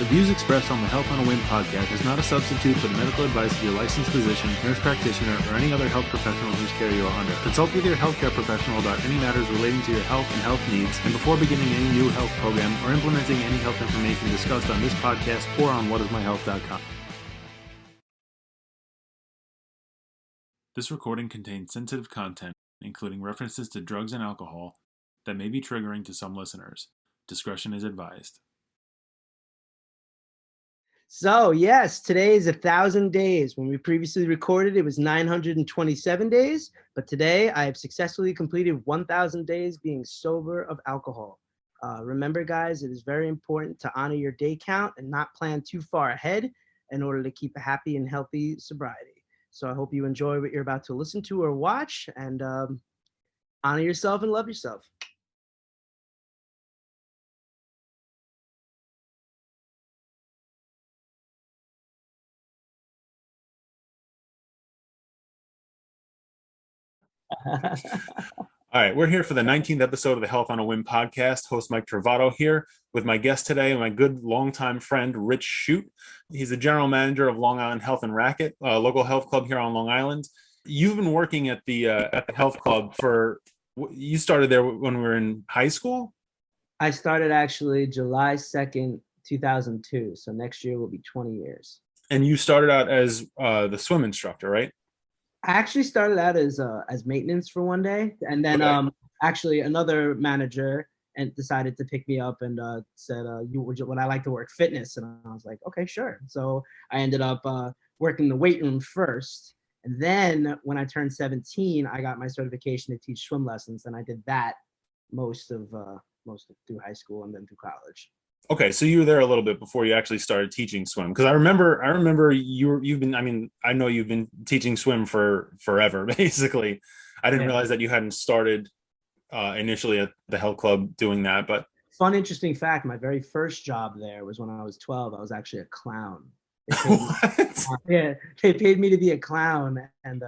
The views expressed on the Health on a Whim podcast is not a substitute for the medical advice of your licensed physician, nurse practitioner, or any other health professional whose care you are under. Consult with your healthcare professional about any matters relating to your health and health needs, and before beginning any new health program or implementing any health information discussed on this podcast or on whatismyhealth.com. This recording contains sensitive content, including references to drugs and alcohol, that may be triggering to some listeners. Discretion is advised. So yes, today is 1,000 days. When we previously recorded, it was 927 days, but today I have successfully completed 1,000 days being sober of alcohol. Remember, guys, it is very important to honor your day count and not plan too far ahead in order to keep a happy and healthy sobriety. So I hope you enjoy what you're about to listen to or watch, and honor yourself and love yourself. All right, we're here for the 19th episode of the Health on a Whim podcast. Host Mike Trovato here with my guest today, my good longtime friend, Rich Schutt. He's the general manager of Long Island Health and Racket, a local health club here on Long Island. You've been working at the health club you started there when we were in high school? I started actually July 2nd, 2002. So next year will be 20 years. And you started out as the swim instructor, right? I actually started out as maintenance for one day, and then actually another manager and decided to pick me up and said, would I like to work fitness? And I was like, okay, sure. So I ended up working the weight room first, and then when I turned 17, I got my certification to teach swim lessons, and I did that most of through high school and then through college. Okay, so you were there a little bit before you actually started teaching swim, because I remember you've been. I mean, I know you've been teaching swim for forever, basically. I didn't realize that you hadn't started initially at the health club doing that. But fun, interesting fact: my very first job there was when I was 12. I was actually a clown. They paid me to be a clown and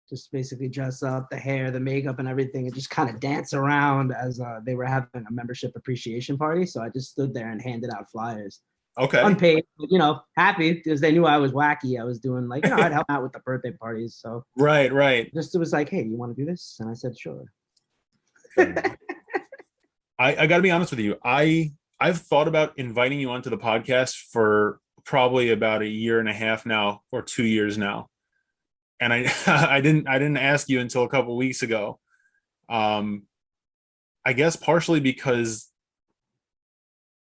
just basically dress up, the hair, the makeup, and everything, and just kind of dance around as they were having a membership appreciation party. So I just stood there and handed out flyers. Okay. Unpaid, but, happy because they knew I was wacky. I was doing I'd help out with the birthday parties. So right. Just it was like, hey, you want to do this? And I said, sure. I got to be honest with you. I've thought about inviting you onto the podcast for probably about a year and a half now, or 2 years now. And I didn't ask you until a couple of weeks ago. I guess partially because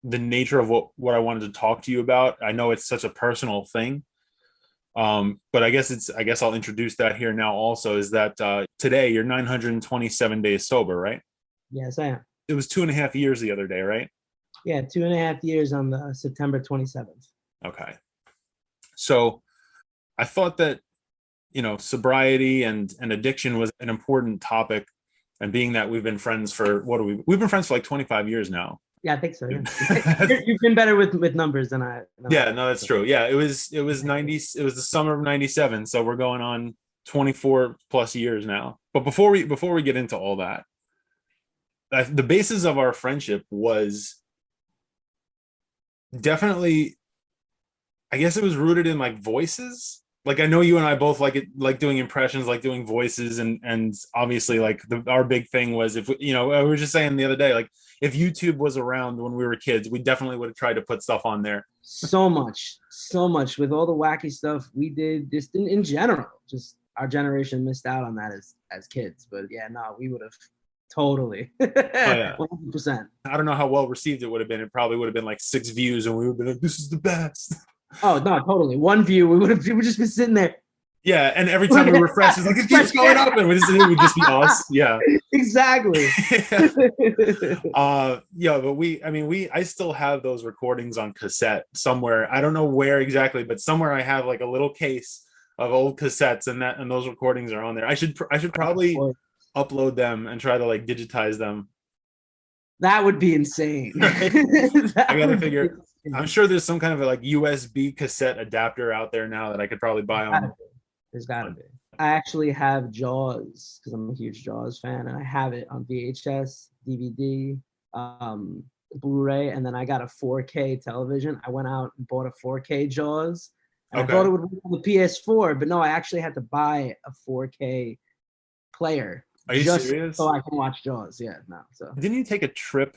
the nature of what I wanted to talk to you about. I know it's such a personal thing. But I guess I'll introduce that here now also, is that today you're 927 days sober, right? Yes, I am. It was 2.5 years the other day, right? Yeah, 2.5 years on the September 27th. Okay. So I thought that sobriety and addiction was an important topic, and being that we've been friends for we've been friends for like 25 years now. Yeah, I think so. Yeah. You've been better with numbers than I. Yeah, no, that's true. Yeah, it was the summer of 97, so we're going on 24 plus years now. But before we get into all that, the basis of our friendship was definitely, I guess it was rooted in like voices. Like, I know you and I both like doing impressions, like doing voices, and obviously like our big thing was, if we were just saying the other day, like if YouTube was around when we were kids, we definitely would have tried to put stuff on there. So much with all the wacky stuff we did, just in general. Just our generation missed out on that as kids. But yeah, no, we would have totally 100%. I don't know how well received it would have been. It probably would have been like 6 views, and we would have been like, "This is the best." Oh no, totally. 1 view, we would just been sitting there. Yeah, and every time we refresh, it's like it keeps going up, and it would just be us. Yeah, exactly. But I still have those recordings on cassette somewhere. I don't know where exactly, but somewhere I have like a little case of old cassettes, and those recordings are on there. I should probably upload them and try to like digitize them. That would be insane. I gotta figure. I'm sure there's some kind of a like USB cassette adapter out there now that I could probably buy on. There's gotta be. I actually have Jaws because I'm a huge Jaws fan, and I have it on VHS, DVD. Blu-ray, and then I got a 4K television. I went out and bought a 4K Jaws, and I Okay. thought it would work on the PS4, but no, I actually had to buy a 4K player Are you just serious? so I can watch Jaws. Yeah, no. So Didn't you take a trip,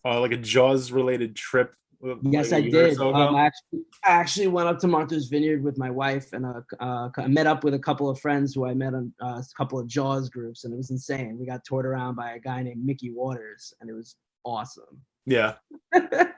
like a Jaws related trip, yes, like I a year or did. so ago? I actually went up to Martha's Vineyard with my wife, and I met up with a couple of friends who I met on a couple of Jaws groups, and it was insane. We got toured around by a guy named Mickey Waters, and it was awesome. Yeah.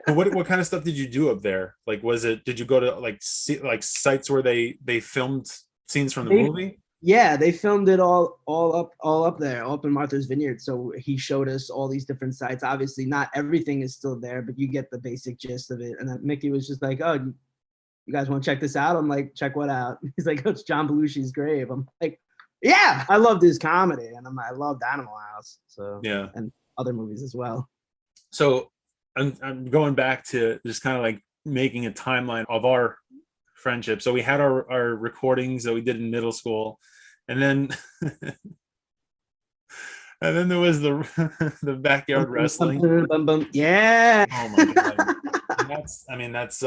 What kind of stuff did you do up there? Like, did you go to like sites where they filmed scenes from the movie? Yeah, they filmed it all up there, all up in Martha's Vineyard. So he showed us all these different sites. Obviously, not everything is still there, but you get the basic gist of it. And then Mickey was just like, "Oh, you guys want to check this out?" I'm like, "Check what out?" He's like, "Oh, it's John Belushi's grave." I'm like, "Yeah, I loved his comedy, and I loved Animal House." So Yeah. and other movies as well. So I'm going back to just kind of like making a timeline of our friendship. So we had our recordings that we did in middle school, and then and then there was the the backyard wrestling. Yeah. Oh my god. And that's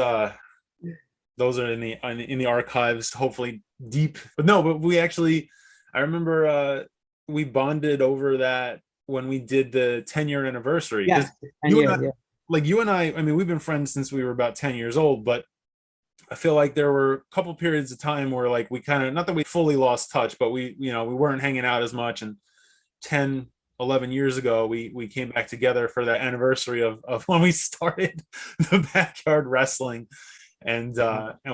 those are in the archives, hopefully deep. But no, but we actually, I remember we bonded over that when we did the 10-year anniversary. Yes. You and I, Yeah. like you and I mean, we've been friends since we were about 10 years old, but I feel like there were a couple periods of time where like we kind of, not that we fully lost touch, but we weren't hanging out as much. And 10, 11 years ago, we came back together for that anniversary of when we started the backyard wrestling, and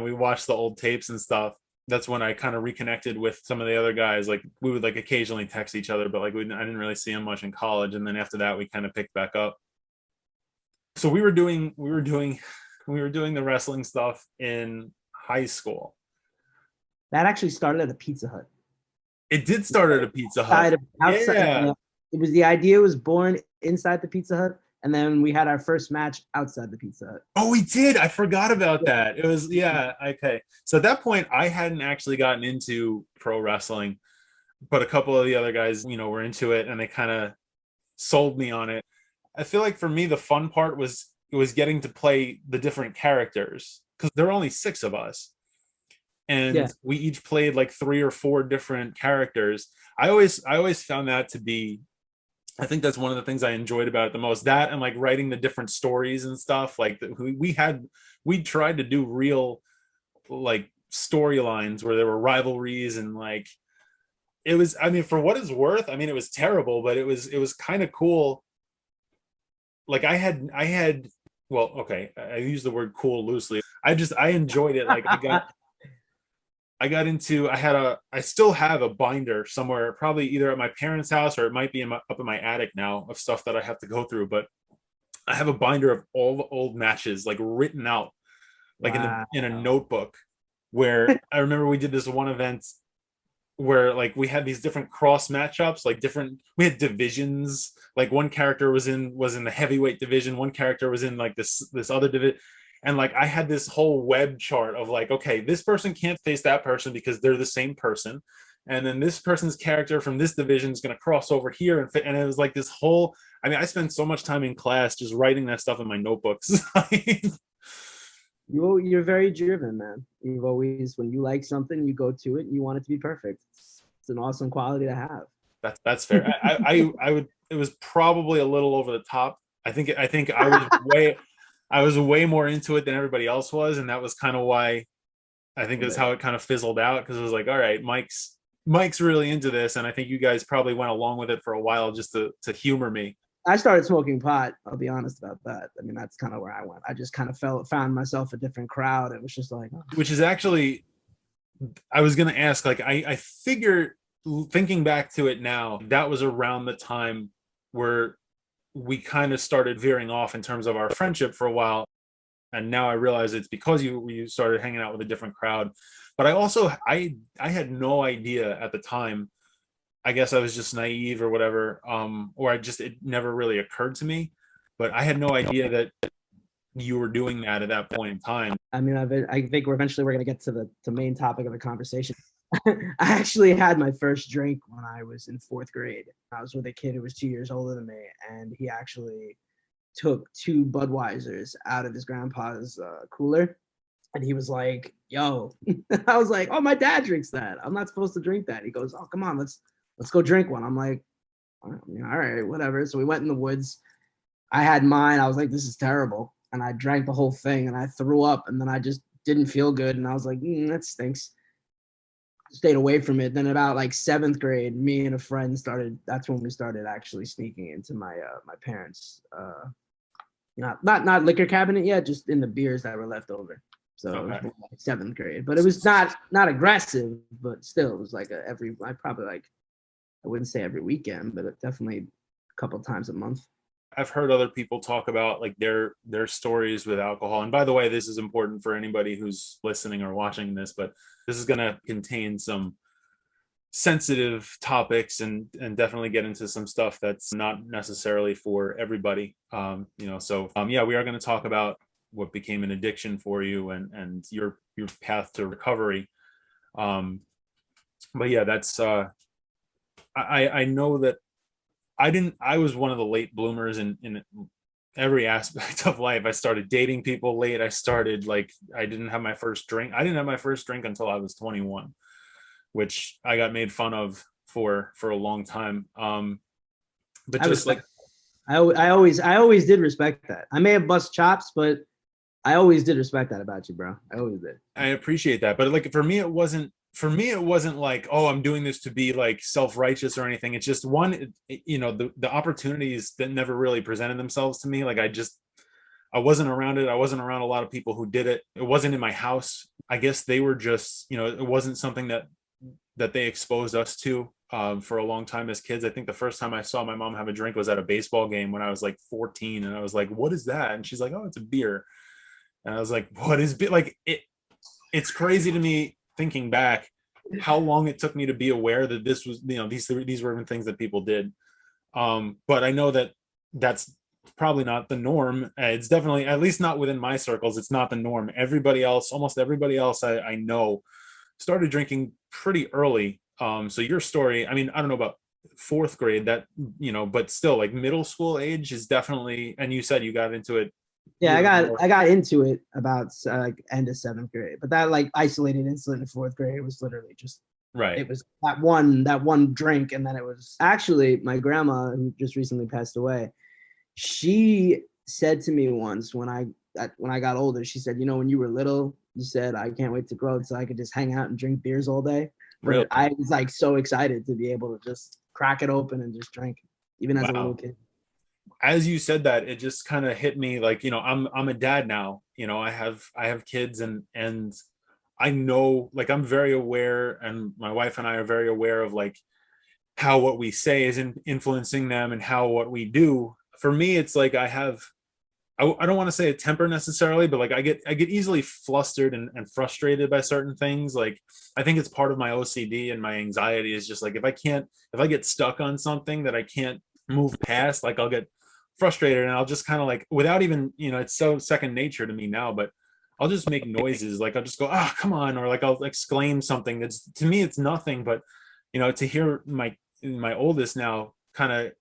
we watched the old tapes and stuff. That's when I kind of reconnected with some of the other guys. Like we would like occasionally text each other, but like I didn't really see them much in college. And then after that, we kind of picked back up. So we were doing the wrestling stuff in high school. That actually started at a Pizza Hut. It did start at a Pizza Hut. Yeah. It was the idea was born inside the Pizza Hut, and then we had our first match outside the Pizza Hut. Oh, we did. I forgot about that. It was, yeah, okay. So at that point, I hadn't actually gotten into pro wrestling, but a couple of the other guys, were into it, and they kind of sold me on it. I feel like for me, the fun part was getting to play the different characters, because there were only 6 of us, and we each played like 3 or 4 different characters. I always found that to be, I think that's one of the things I enjoyed about it the most. That and like writing the different stories and stuff. Like we tried to do real like storylines where there were rivalries, and like it was, I mean, for what it's worth, I mean, it was terrible, but it was kind of cool. Like I had well, okay, I use the word cool loosely. I enjoyed it. Like I still have a binder somewhere, probably either at my parents' house or it might be up in my attic now, of stuff that I have to go through. But I have a binder of all the old matches, like written out, like in a notebook, where I remember we did this one event where like we had these different cross matchups, like we had divisions. Like one character was in the heavyweight division, one character was in like this other division. And like I had this whole web chart of like, okay, this person can't face that person because they're the same person, and then this person's character from this division is going to cross over here and fit. And it was like this whole, I mean, I spent so much time in class just writing that stuff in my notebooks. You're very driven, man. You've always, when you like something, you go to it and you want it to be perfect. It's an awesome quality to have. That's fair. I would, it was probably a little over the top. I think I was way more into it than everybody else was, and that was kind of why I think that's how it kind of fizzled out, because it was like, all right, Mike's really into this, and I think you guys probably went along with it for a while just to humor me. I started smoking pot. I'll be honest about that. I mean, that's kind of where I went. I just kind of found myself a different crowd. It was just like, which is actually, I was going to ask, like, I figure, thinking back to it now, that was around the time where we kind of started veering off in terms of our friendship for a while. And now I realize it's because you started hanging out with a different crowd. But I also, I had no idea at the time. I guess I was just naive or whatever, or it never really occurred to me. But I had no idea that you were doing that at that point in time. I mean, I think we're going to get to the main topic of the conversation. I actually had my first drink when I was in 4th grade. I was with a kid who was 2 years older than me, and he actually took 2 Budweisers out of his grandpa's cooler. And he was like, yo, I was like, oh, my dad drinks that. I'm not supposed to drink that. He goes, oh, come on, let's go drink one. I'm like, all right, whatever. So we went in the woods. I had mine. I was like, this is terrible. And I drank the whole thing and I threw up. And then I just didn't feel good. And I was like, that stinks. Stayed away from it. Then about like 7th grade, me and a friend that's when we started actually sneaking into my parents' not liquor cabinet yet, just in the beers that were left over. So Okay. it was like 7th grade, but it was not aggressive, but still it was like I wouldn't say every weekend, but definitely a couple times a month. I've heard other people talk about like their stories with alcohol. And by the way, this is important for anybody who's listening or watching this, but this is going to contain some sensitive topics and definitely get into some stuff that's not necessarily for everybody. So we are going to talk about what became an addiction for you and your path to recovery. But yeah, that's I know that I was one of the late bloomers in every aspect of life. I started dating people late. I didn't have my first drink. I didn't have my first drink until I was 21, which I got made fun of for a long time. But just like I always did respect that. I may have bust chops, but I always did respect that about you, bro. I always did. I appreciate that. But like for me, it wasn't like, oh, I'm doing this to be like self-righteous or anything. It's just the opportunities that never really presented themselves to me. Like I wasn't around it. I wasn't around a lot of people who did it. It wasn't in my house. I guess they were just, it wasn't something that they exposed us to for a long time as kids. I think the first time I saw my mom have a drink was at a baseball game when I was like 14. And I was like, what is that? And she's like, oh, it's a beer. And I was like, what is beer? Like it's crazy to me thinking back how long it took me to be aware that this was, these were even things that people did. But I know that that's probably not the norm. It's definitely, at least not within my circles, it's not the norm. Almost everybody else I know started drinking pretty early. So your story, I mean, I don't know about 4th grade, that, but still like middle school age is definitely, and you said you got into it. Yeah, I got into it about end of 7th grade, but that like isolated incident in 4th grade was literally just right. It was that one drink, and then it was actually my grandma, who just recently passed away. She said to me once when I got older, she said, when you were little, you said, I can't wait to grow so I could just hang out and drink beers all day. But really? I was like so excited to be able to just crack it open and just drink, even as a little kid. As you said that, it just kind of hit me like, I'm a dad now, I have kids and I know, like, I'm very aware, and my wife and I are very aware of like how what we say is influencing them and how what we do. For me, it's like I don't want to say a temper necessarily, but like I get easily flustered and frustrated by certain things. Like I think it's part of my OCD and my anxiety is just like if I get stuck on something that I can't move past, like I'll get frustrated and I'll just kind of like, without even, it's so second nature to me now, but I'll just make noises. Like I'll just go, come on. Or like I'll exclaim something that's, to me, it's nothing, but to hear my oldest now kind of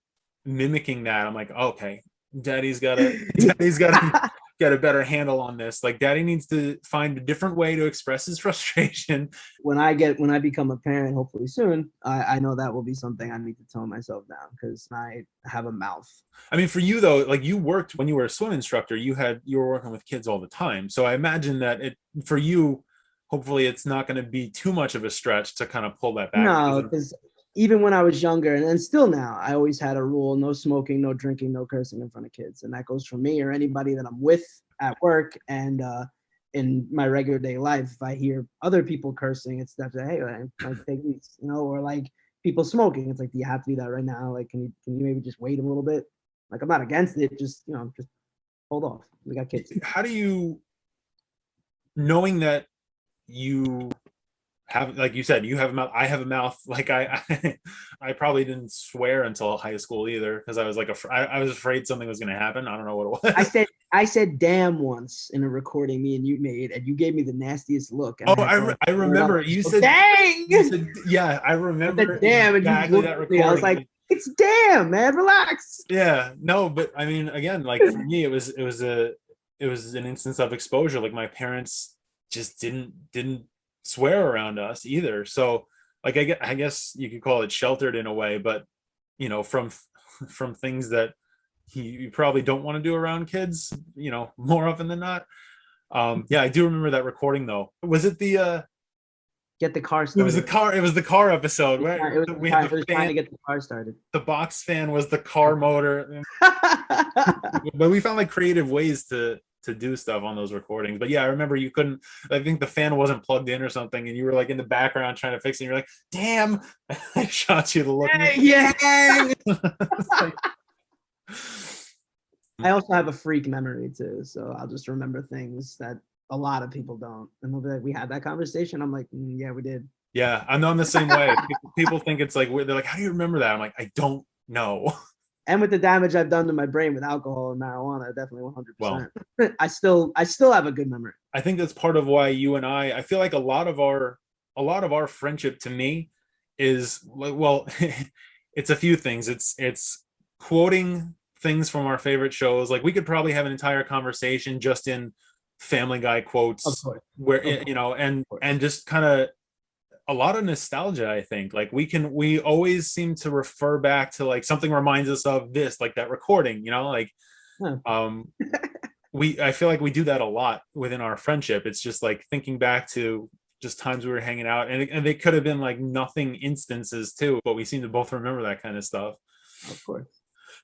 mimicking that, I'm like, okay, daddy's got to get a better handle on this. Like daddy needs to find a different way to express his frustration. When I become a parent, hopefully soon, I know that will be something I need to tone myself down because I have a mouth. I mean, for you though, like you worked when you were a swim instructor, you were working with kids all the time. So I imagine that for you, hopefully it's not going to be too much of a stretch to kind of pull that back. No, because even when I was younger and still now, I always had a rule: no smoking, no drinking, no cursing in front of kids. And that goes for me or anybody that I'm with at work and in my regular day life. If I hear other people cursing, it's that, hey, like take these, or like people smoking. It's like, do you have to do that right now? Like, can you maybe just wait a little bit? Like, I'm not against it. Just hold off. We got kids. How do you, knowing that you have, like you said, you have a mouth, I have a mouth. Like I probably didn't swear until high school either because I was like I was afraid something was going to happen. I don't know what it was. I said damn once in a recording me and you made, and you gave me the nastiest look. I remember you said dang. You said, yeah, I remember I said, damn, exactly and that recording. I was like, It's damn, man, relax. Yeah, no, but I mean, again, like for me, it was an instance of exposure. Like my parents just didn't swear around us either. So like I guess you could call it sheltered in a way, but from from things that you probably don't want to do around kids, more often than not. Yeah, I do remember that recording though. Was it the Get the car it started. was the car, it was the car episode where we had it was trying to get the car started. the box fan was the car motor. But we found like creative ways to do stuff on those recordings. But yeah, I remember you couldn't, I think the fan wasn't plugged in or something, and you were like in the background trying to fix it, and you're like, damn. I shot you the look. Yeah. Like, I also have a freak memory too, so I'll just remember things that a lot of people don't, and they'll be like, "We had that conversation." I'm like, "Yeah, we did." yeah, I'm the same way. People think it's like weird. They're like, how do you remember that? I'm like, I don't know. And with the damage I've done to my brain with alcohol and marijuana, definitely 100%. Well, I still have a good memory. I think that's part of why you and I feel like a lot of our friendship to me is like, well, it's a few things. It's quoting things from our favorite shows. Like we could probably have an entire conversation just in Family Guy quotes, Of course. where and just kind of a lot of nostalgia. I think like we always seem to refer back to like something reminds us of this, like that recording, like I feel like we do that a lot within our friendship. It's just like thinking back to just times we were hanging out, and they could have been like nothing instances too, but we seem to both remember that kind of stuff. Of course.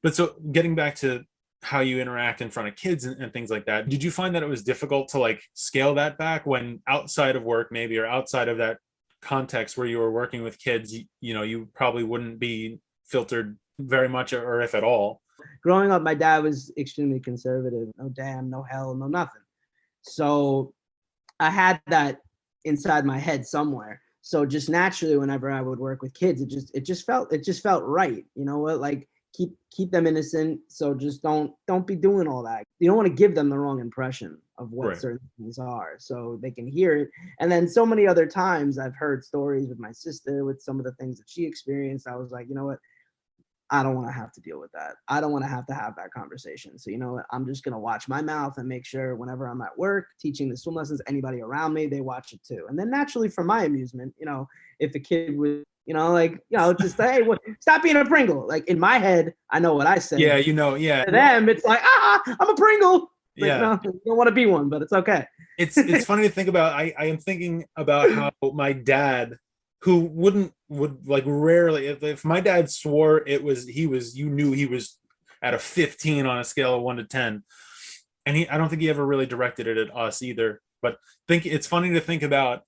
But so getting back to how you interact in front of kids and things like that, did you find that it was difficult to like scale that back when outside of work maybe, or outside of that context where you were working with kids, you probably wouldn't be filtered very much, or if at all? Growing up, my dad was extremely conservative. No damn, no hell, no nothing. So I had that inside my head somewhere. So just naturally, whenever I would work with kids, it just felt right. You know what? Like keep them innocent. So just don't be doing all that. You don't want to give them the wrong impression of what Right. certain things are, so they can hear it. And then so many other times I've heard stories with my sister with some of the things that she experienced. I was like, you know what? I don't want to have to deal with that. I don't want to have that conversation. So, you know what? I'm just going to watch my mouth and make sure whenever I'm at work teaching the swim lessons, anybody around me, they watch it too. And then naturally for my amusement, if a kid would, just say, hey, stop being a Pringle. Like in my head, I know what I say. Yeah, yeah. To them, it's like, I'm a Pringle. Like, Yeah. no, you don't want to be one, but it's okay. It's funny to think about. I am thinking about how my dad, who would like rarely, if my dad swore, you knew he was at a 15 on a scale of 1 to 10, and I don't think he ever really directed it at us either. But it's funny to think about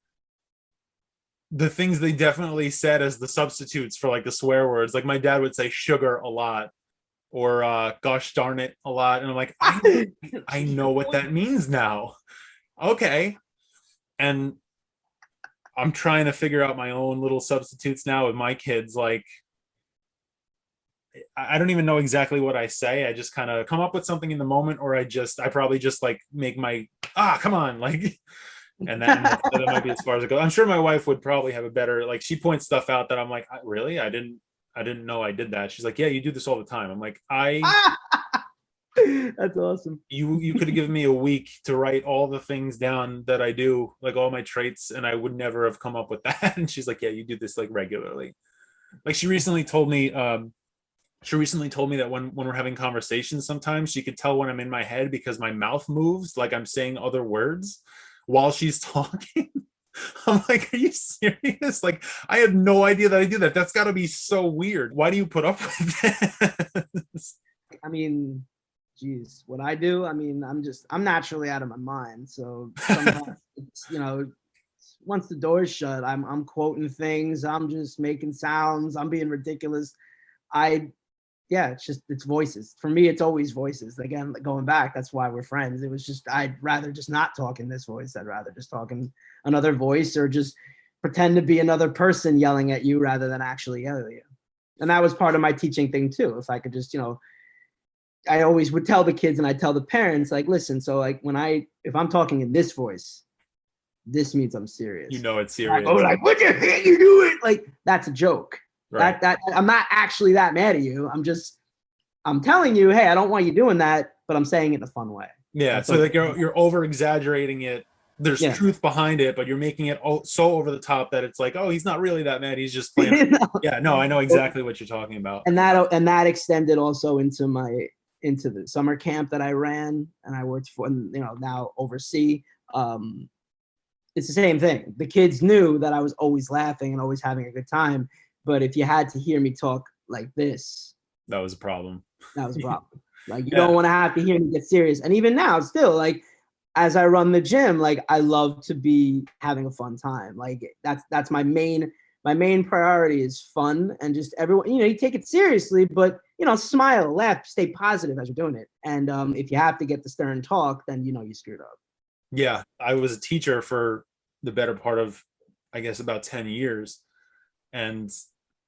the things they definitely said as the substitutes for like the swear words. Like my dad would say sugar a lot, or gosh darn it a lot, and I'm like, I know what that means now. Okay. And I'm trying to figure out my own little substitutes now with my kids. Like I don't even know exactly what I say. I just kind of come up with something in the moment, or I probably just like make my come on, like, and that might be as far as it goes. I'm sure my wife would probably have a better, like, she points stuff out that I'm like, really? I didn't know I did that. She's like, yeah, you do this all the time. I'm like, That's awesome. You could have given me a week to write all the things down that I do, like all my traits, and I would never have come up with that. And she's like, yeah, you do this like regularly. Like she recently told me that when we're having conversations, sometimes she could tell when I'm in my head because my mouth moves like I'm saying other words while she's talking. I'm like, are you serious? Like, I had no idea that I do that. That's got to be so weird. Why do you put up with this? I mean, geez, what I do, I mean, I'm naturally out of my mind. So sometimes it's, once the door's shut, I'm quoting things. I'm just making sounds. I'm being ridiculous. It's voices. For me, it's always voices. Again, going back, that's why we're friends. It was just, I'd rather just not talk in this voice. I'd rather just talk in another voice, or just pretend to be another person yelling at you rather than actually yelling at you. And that was part of my teaching thing too. If I could just, I always would tell the kids and I tell the parents, like, listen, so like if I'm talking in this voice, this means I'm serious. It's serious. Like, what the heck you doing? Like, that's a joke. Right. That I'm not actually that mad at you. I'm telling you, hey, I don't want you doing that, but I'm saying it in a fun way. Yeah. That's So like okay. you're over exaggerating it. There's Yeah. truth behind it, but you're making it so over the top that it's like, oh, he's not really that mad. He's just playing. No. Yeah. No, I know exactly what you're talking about. And that extended also into the summer camp that I ran and I worked for, and now oversee. It's the same thing. The kids knew that I was always laughing and always having a good time, but if you had to hear me talk like this, That was a problem. that was a problem. Like, you Yeah. don't want to have to hear me get serious. And even now, still, like, as I run the gym, like, I love to be having a fun time. Like, that's my main priority is fun, and just everyone, you take it seriously, but smile, laugh, stay positive as you're doing it. And if you have to get the stern talk, then you screwed up. Yeah. I was a teacher for the better part of, I guess, about 10 years. And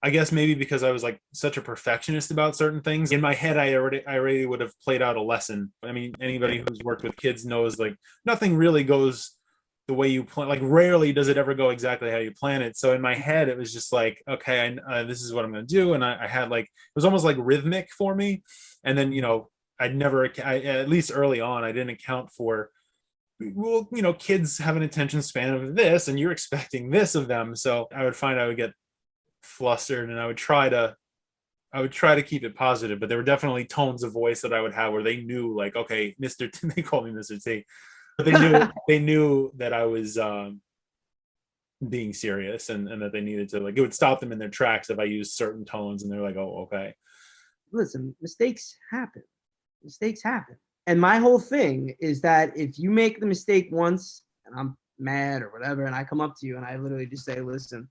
I guess maybe because I was like such a perfectionist about certain things in my head, I already would have played out a lesson. I mean, anybody who's worked with kids knows like nothing really goes the way you plan. Like rarely does it ever go exactly how you plan it. So in my head, it was just like, okay, this is what I'm going to do. And I had like, it was almost like rhythmic for me. And then, at least early on, I didn't account for, well, kids have an attention span of this and you're expecting this of them. So I would find I would get flustered, and I would try to keep it positive, but there were definitely tones of voice that I would have where they knew, like, okay, Mr. T, they called me Mr. T, but they knew that I was being serious, and that they needed to, like, it would stop them in their tracks if I used certain tones, and they're like, oh, okay. Listen, mistakes happen. Mistakes happen. And my whole thing is that if you make the mistake once and I'm mad or whatever, and I come up to you and I literally just say, listen,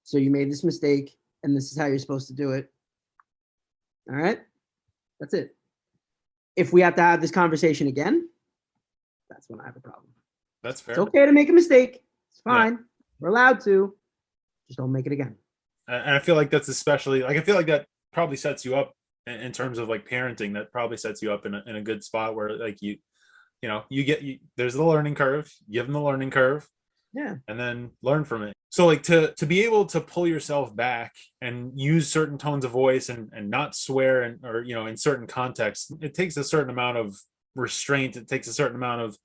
so you made this mistake and this is how you're supposed to do it. All right. That's it. If we have to have this conversation again, that's when I have a problem. That's fair. It's okay to make a mistake. It's fine. Yeah. We're allowed to. Just don't make it again. And I feel like that's especially, like, I feel like that probably sets you up in terms of like parenting. That probably sets you up in a good spot where, like, there's the learning curve, give them the learning curve, Yeah. and then learn from it. So like to be able to pull yourself back and use certain tones of voice and not swear, or in certain contexts, it takes a certain amount of restraint. It takes a certain amount of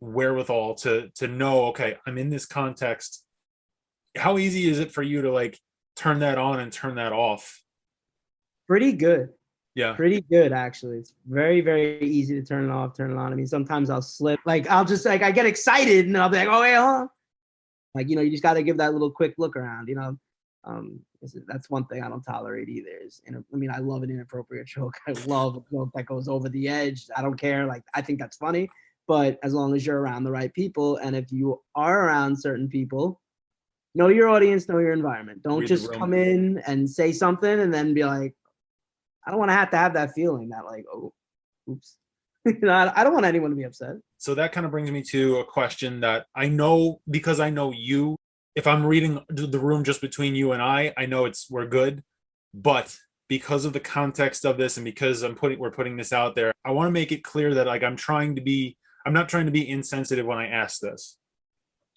wherewithal to know, okay, I'm in this context. How easy is it for you to like turn that on and turn that off? Pretty good. Yeah. Pretty good, actually. It's very, very easy to turn it off, turn it on. I mean, sometimes I'll slip. Like, I'll just, like, I get excited and I'll be like, oh, wait, hold on. Like, you just got to give that little quick look around, that's one thing I don't tolerate either. I love an inappropriate joke. I love a joke that goes over the edge. I don't care. Like, I think that's funny, but as long as you're around the right people, and if you are around certain people, know your audience, know your environment. Don't Read the just room. come in and say something and then be like, I don't want to have that feeling that, like, oh, oops. I don't want anyone to be upset. So that kind of brings me to a question that I know, because I know you, if I'm reading the room just between you and I know we're good. But because of the context of this, and because we're putting this out there, I want to make it clear that, like, I'm not trying to be insensitive when I ask this.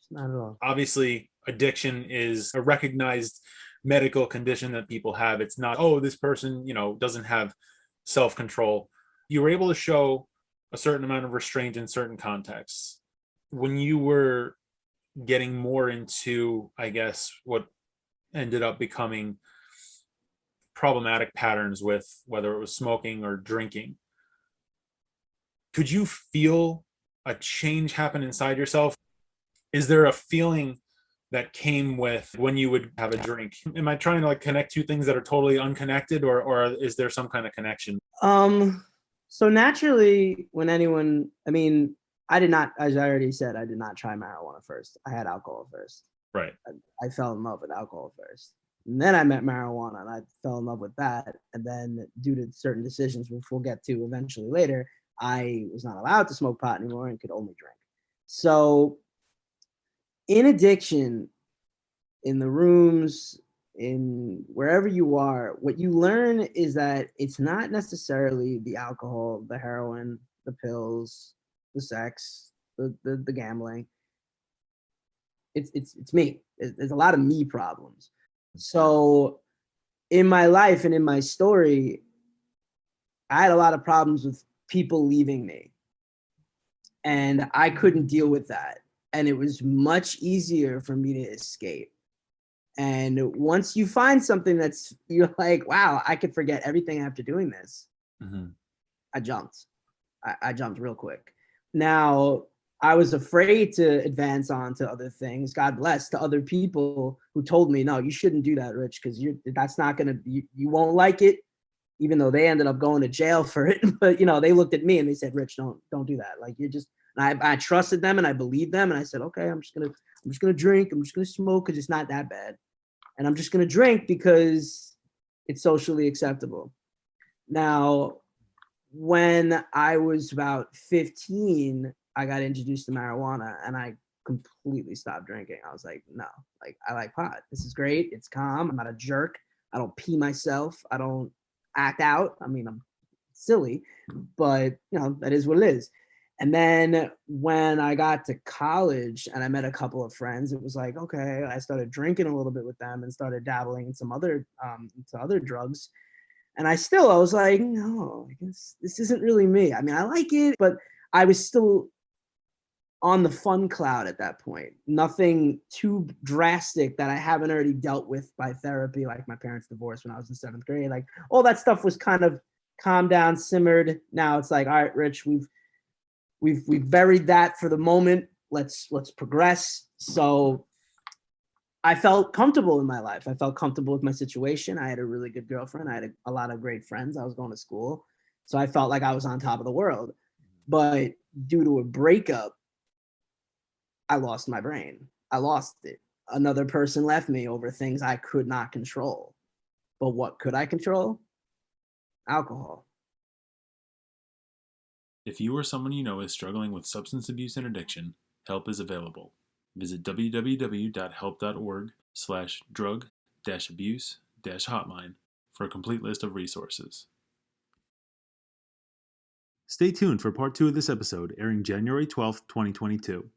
Not at all. Obviously, addiction is a recognized medical condition that people have. It's not, oh, this person, doesn't have self-control. You were able to show a certain amount of restraint in certain contexts. When you were getting more into, I guess, what ended up becoming problematic patterns with whether it was smoking or drinking, could you feel a change happen inside yourself? Is there a feeling that came with when you would have a drink? Am I trying to like connect two things that are totally unconnected, or is there some kind of connection? So naturally, I did not, as I already said, I did not try marijuana first. I had alcohol first. Right. I fell in love with alcohol first. And then I met marijuana and I fell in love with that. And then due to certain decisions, which we'll get to eventually later, I was not allowed to smoke pot anymore and could only drink. So in addiction, in the rooms, in wherever you are, what you learn is that it's not necessarily the alcohol, the heroin, the pills, the sex, the gambling. It's me. There's a lot of me problems. So in my life and in my story, I had a lot of problems with people leaving me, and I couldn't deal with that. And it was much easier for me to escape. And once you find something that's, you're like, wow, I could forget everything after doing this. Mm-hmm. I jumped. I jumped real quick. Now, I was afraid to advance on to other things. God bless to other people who told me, no, you shouldn't do that, Rich, because that's not gonna you won't like it, even though they ended up going to jail for it. But they looked at me and they said, Rich, don't do that. Like, you're just, and I trusted them and I believed them, and I said, okay, I'm just gonna drink, I'm just gonna smoke because it's not that bad. And I'm just gonna drink because it's socially acceptable. Now, when I was about 15, I got introduced to marijuana and I completely stopped drinking. I was like, no, like, I like pot. This is great. It's calm. I'm not a jerk. I don't pee myself. I don't act out. I mean, I'm silly, but that is what it is. And then when I got to college and I met a couple of friends, it was like, okay, I started drinking a little bit with them and started dabbling in some other into other drugs. And I was like, no, I guess this isn't really me. I mean, I like it, but I was still on the fun cloud at that point. Nothing too drastic that I haven't already dealt with by therapy, like my parents' divorce when I was in 7th grade. Like, all that stuff was kind of calmed down, simmered. Now it's like, all right, Rich, we've buried that for the moment. Let's progress. So I felt comfortable in my life. I felt comfortable with my situation. I had a really good girlfriend. I had a lot of great friends. I was going to school. So I felt like I was on top of the world. But due to a breakup, I lost my brain. I lost it. Another person left me over things I could not control. But what could I control? Alcohol. If you or someone you know is struggling with substance abuse and addiction, help is available. Visit www.help.org/drug-abuse-hotline for a complete list of resources. Stay tuned for part 2 of this episode, airing January 12th, 2022.